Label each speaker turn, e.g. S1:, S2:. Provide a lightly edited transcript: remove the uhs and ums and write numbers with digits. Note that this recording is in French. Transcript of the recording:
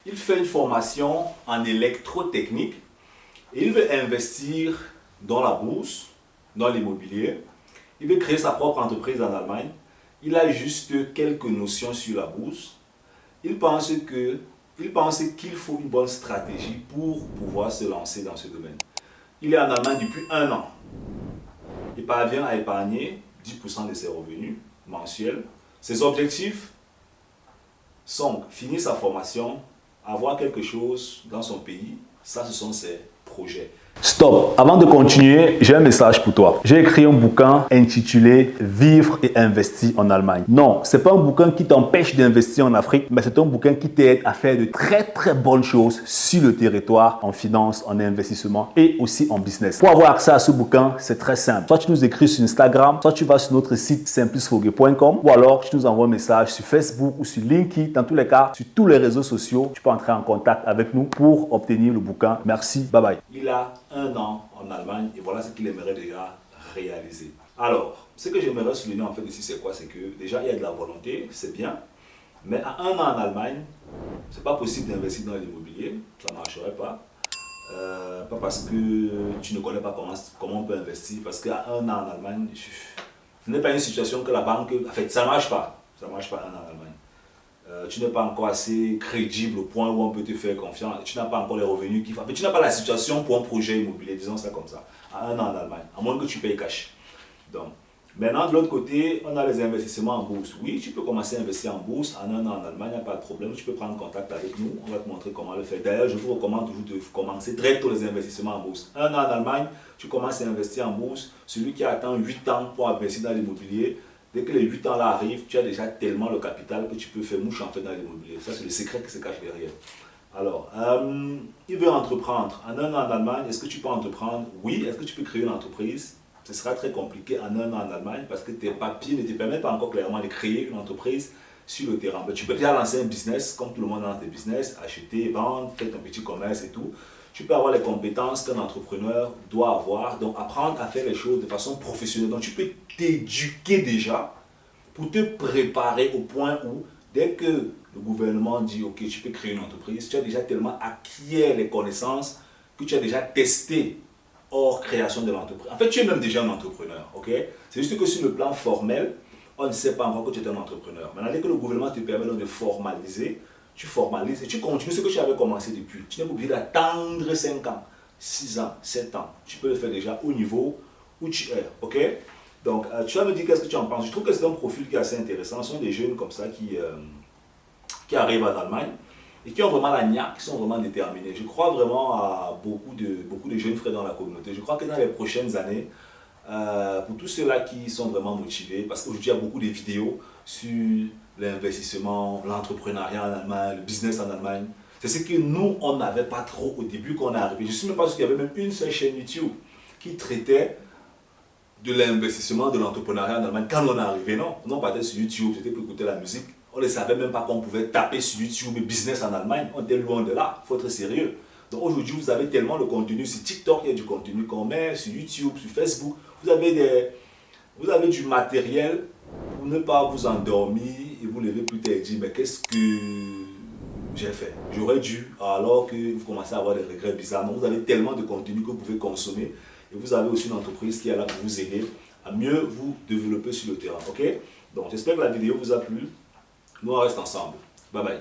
S1: Il fait une formation en électrotechnique et il veut investir dans la bourse, dans l'immobilier. Il veut créer sa propre entreprise en Allemagne. Il a juste quelques notions sur la bourse. Il pense qu'il faut une bonne stratégie pour pouvoir se lancer dans ce domaine. Il est en Allemagne depuis 1 an. Il parvient à épargner 10% de ses revenus mensuels. Ses objectifs sont finir sa formation, avoir quelque chose dans son pays. Ça, ce sont ses projets. Stop! Avant de continuer, j'ai un message pour toi. J'ai écrit un bouquin intitulé « Vivre et investir en Allemagne ». Non, ce n'est pas un bouquin qui t'empêche d'investir en Afrique, mais c'est un bouquin qui t'aide à faire de très bonnes choses sur le territoire, en finance, en investissement et aussi en business. Pour avoir accès à ce bouquin, c'est très simple. Soit tu nous écris sur Instagram, soit tu vas sur notre site simplicefogue.com ou alors tu nous envoies un message sur Facebook ou sur LinkedIn. Dans tous les cas, sur tous les réseaux sociaux, tu peux entrer en contact avec nous pour obtenir le bouquin. Merci, bye bye. Il a 1 an en Allemagne et voilà ce qu'il aimerait déjà réaliser. Alors, ce que j'aimerais souligner en fait ici, c'est quoi? C'est que déjà, il y a de la volonté, c'est bien, mais à 1 an en Allemagne, c'est pas possible d'investir dans l'immobilier, ça ne marcherait pas. Pas parce que tu ne connais pas comment on peut investir, parce qu'à 1 an en Allemagne, ce n'est pas une situation que la banque, en fait, ça ne marche pas. Ça ne marche pas 1 an en Allemagne. Tu n'es pas encore assez crédible au point où on peut te faire confiance. Tu n'as pas encore les revenus qu'il faut. Mais tu n'as pas la situation pour un projet immobilier, disons ça comme ça, à 1 an en Allemagne, à moins que tu payes cash. Donc, maintenant, de l'autre côté, on a les investissements en bourse. Oui, tu peux commencer à investir en bourse en 1 an en Allemagne, il n'y a pas de problème. Tu peux prendre contact avec nous, on va te montrer comment le faire. D'ailleurs, je vous recommande toujours de commencer très tôt les investissements en bourse. 1 an en Allemagne, tu commences à investir en bourse. Celui qui attend 8 ans pour investir dans l'immobilier, dès que les 8 ans là arrivent, tu as déjà tellement le capital que tu peux faire mouche en fait dans l'immobilier. Ça, c'est le secret qui se cache derrière. Alors, il veut entreprendre. En 1 an en Allemagne, est-ce que tu peux entreprendre? Oui. Est-ce que tu peux créer une entreprise? Ce sera très compliqué en 1 an en Allemagne parce que tes papiers ne te permettent pas encore clairement de créer une entreprise sur le terrain. Mais tu peux déjà lancer un business, comme tout le monde lance des business, acheter, vendre, faire ton petit commerce et tout. Tu peux avoir les compétences qu'un entrepreneur doit avoir, donc apprendre à faire les choses de façon professionnelle. Donc tu peux t'éduquer déjà pour te préparer au point où, dès que le gouvernement dit ok, tu peux créer une entreprise, tu as déjà tellement acquis les connaissances que tu as déjà testé hors création de l'entreprise. En fait, tu es même déjà un entrepreneur, ok? C'est juste que sur le plan formel, on ne sait pas encore que tu es un entrepreneur. Maintenant, dès que le gouvernement te permet de formaliser, tu formalises et tu continues ce que tu avais commencé depuis. Tu n'es pas obligé d'attendre 5 ans, 6 ans, 7 ans. Tu peux le faire déjà au niveau où tu es, ok? Donc, tu vas me dire qu'est-ce que tu en penses. Je trouve que c'est un profil qui est assez intéressant. Ce sont des jeunes comme ça qui arrivent en Allemagne et qui ont vraiment la niaque, qui sont vraiment déterminés. Je crois vraiment à beaucoup de jeunes frères dans la communauté. Je crois que dans les prochaines années, pour tous ceux-là qui sont vraiment motivés, parce qu'aujourd'hui il y a beaucoup de vidéos sur l'investissement, l'entrepreneuriat en Allemagne, le business en Allemagne. C'est ce que nous, on n'avait pas trop au début quand on est arrivé. Je ne suis même pas sûr qu'il y avait même une seule chaîne YouTube qui traitait de l'investissement, de l'entrepreneuriat en Allemagne. Quand on est arrivé, non. On partait sur YouTube, c'était pour écouter la musique. On ne savait même pas qu'on pouvait taper sur YouTube et business en Allemagne. On était loin de là. Il faut être sérieux. Donc aujourd'hui, vous avez tellement de contenu sur TikTok, il y a du contenu qu'on met, sur YouTube, sur Facebook. Vous avez du matériel pour ne pas vous endormir et vous lever plus tard et dire mais qu'est-ce que j'ai fait? J'aurais dû, alors que vous commencez à avoir des regrets bizarres. Donc vous avez tellement de contenu que vous pouvez consommer et vous avez aussi une entreprise qui est là pour vous aider à mieux vous développer sur le terrain. Ok? Donc j'espère que la vidéo vous a plu. Nous on reste ensemble. Bye bye.